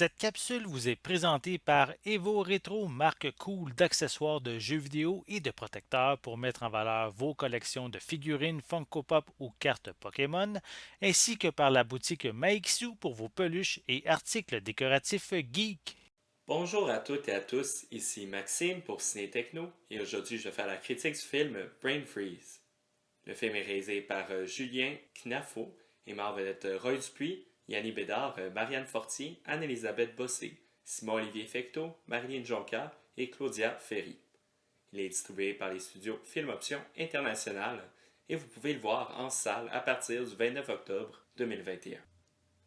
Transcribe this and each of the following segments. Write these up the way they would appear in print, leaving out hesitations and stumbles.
Cette capsule vous est présentée par Evo Retro, marque cool d'accessoires de jeux vidéo et de protecteurs pour mettre en valeur vos collections de figurines Funko Pop ou cartes Pokémon, ainsi que par la boutique Maixu pour vos peluches et articles décoratifs geek. Bonjour à toutes et à tous, ici Maxime pour Ciné Techno et aujourd'hui je vais faire la critique du film Brain Freeze. Le film est réalisé par Julien Knafo et met en vedette Roy Dupuis, Yanni Bédard, Marianne Fortier, Anne-Élisabeth Bossé, Simon-Olivier Fecteau, Marilyn Jonca et Claudia Ferry. Il est distribué par les studios Film Option International et vous pouvez le voir en salle à partir du 29 octobre 2021.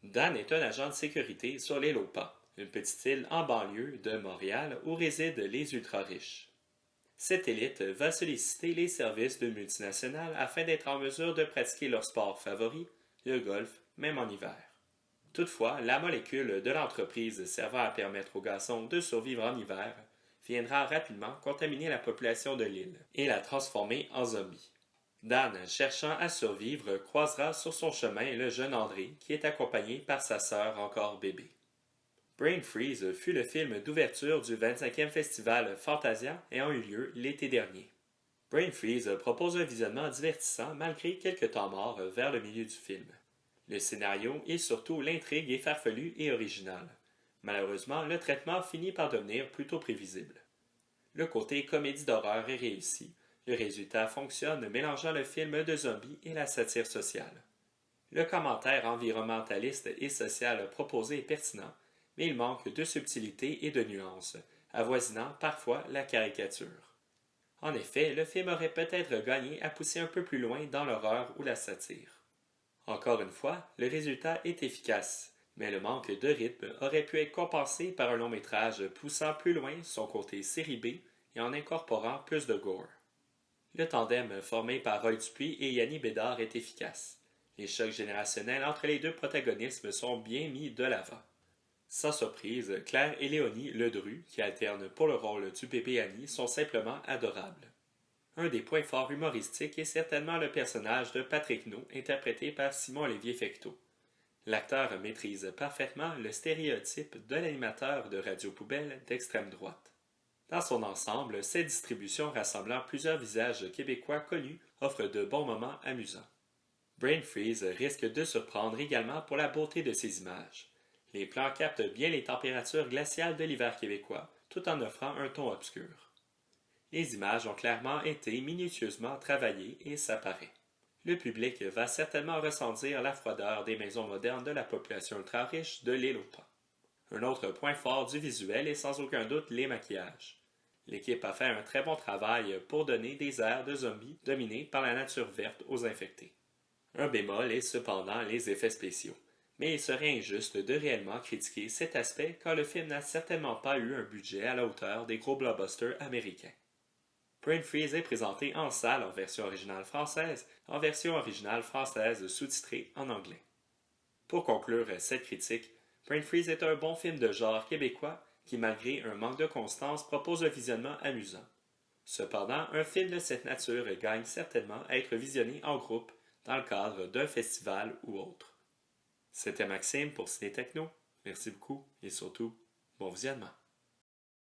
Dan est un agent de sécurité sur l'île aux Pas, une petite île en banlieue de Montréal où résident les ultra-riches. Cette élite va solliciter les services d'une multinationale afin d'être en mesure de pratiquer leur sport favori, le golf, même en hiver. Toutefois, la molécule de l'entreprise servant à permettre aux garçons de survivre en hiver viendra rapidement contaminer la population de l'île et la transformer en zombie. Dan, cherchant à survivre, croisera sur son chemin le jeune André, qui est accompagné par sa sœur encore bébé. Brain Freeze fut le film d'ouverture du 25e festival Fantasia ayant eu lieu l'été dernier. Brain Freeze propose un visionnement divertissant malgré quelques temps morts vers le milieu du film. Le scénario et surtout l'intrigue est farfelue et originale. Malheureusement, le traitement finit par devenir plutôt prévisible. Le côté comédie d'horreur est réussi. Le résultat fonctionne mélangeant le film de zombies et la satire sociale. Le commentaire environnementaliste et social proposé est pertinent, mais il manque de subtilité et de nuances, avoisinant parfois la caricature. En effet, le film aurait peut-être gagné à pousser un peu plus loin dans l'horreur ou la satire. Encore une fois, le résultat est efficace, mais le manque de rythme aurait pu être compensé par un long métrage poussant plus loin son côté série B et en incorporant plus de gore. Le tandem formé par Roy Dupuis et Yanni Bédard est efficace. Les chocs générationnels entre les deux protagonistes sont bien mis de l'avant. Sans surprise, Claire et Léonie Ledru, qui alternent pour le rôle du bébé Annie, sont simplement adorables. Un des points forts humoristiques est certainement le personnage de Patrick No, interprété par Simon-Olivier Fecteau. L'acteur maîtrise parfaitement le stéréotype de l'animateur de radio poubelle d'extrême droite. Dans son ensemble, cette distribution rassemblant plusieurs visages québécois connus offre de bons moments amusants. Brain Freeze risque de surprendre également pour la beauté de ses images. Les plans captent bien les températures glaciales de l'hiver québécois, tout en offrant un ton obscur. Les images ont clairement été minutieusement travaillées et ça paraît. Le public va certainement ressentir la froideur des maisons modernes de la population ultra-riche de l'île aux Pas. Un autre point fort du visuel est sans aucun doute les maquillages. L'équipe a fait un très bon travail pour donner des airs de zombies dominés par la nature verte aux infectés. Un bémol est cependant les effets spéciaux. Mais il serait injuste de réellement critiquer cet aspect car le film n'a certainement pas eu un budget à la hauteur des gros blockbusters américains. Brain Freeze est présenté en salle en version originale française sous-titrée en anglais. Pour conclure cette critique, Brain Freeze est un bon film de genre québécois qui, malgré un manque de constance, propose un visionnement amusant. Cependant, un film de cette nature gagne certainement à être visionné en groupe dans le cadre d'un festival ou autre. C'était Maxime pour Ciné Techno. Merci beaucoup et surtout, bon visionnement.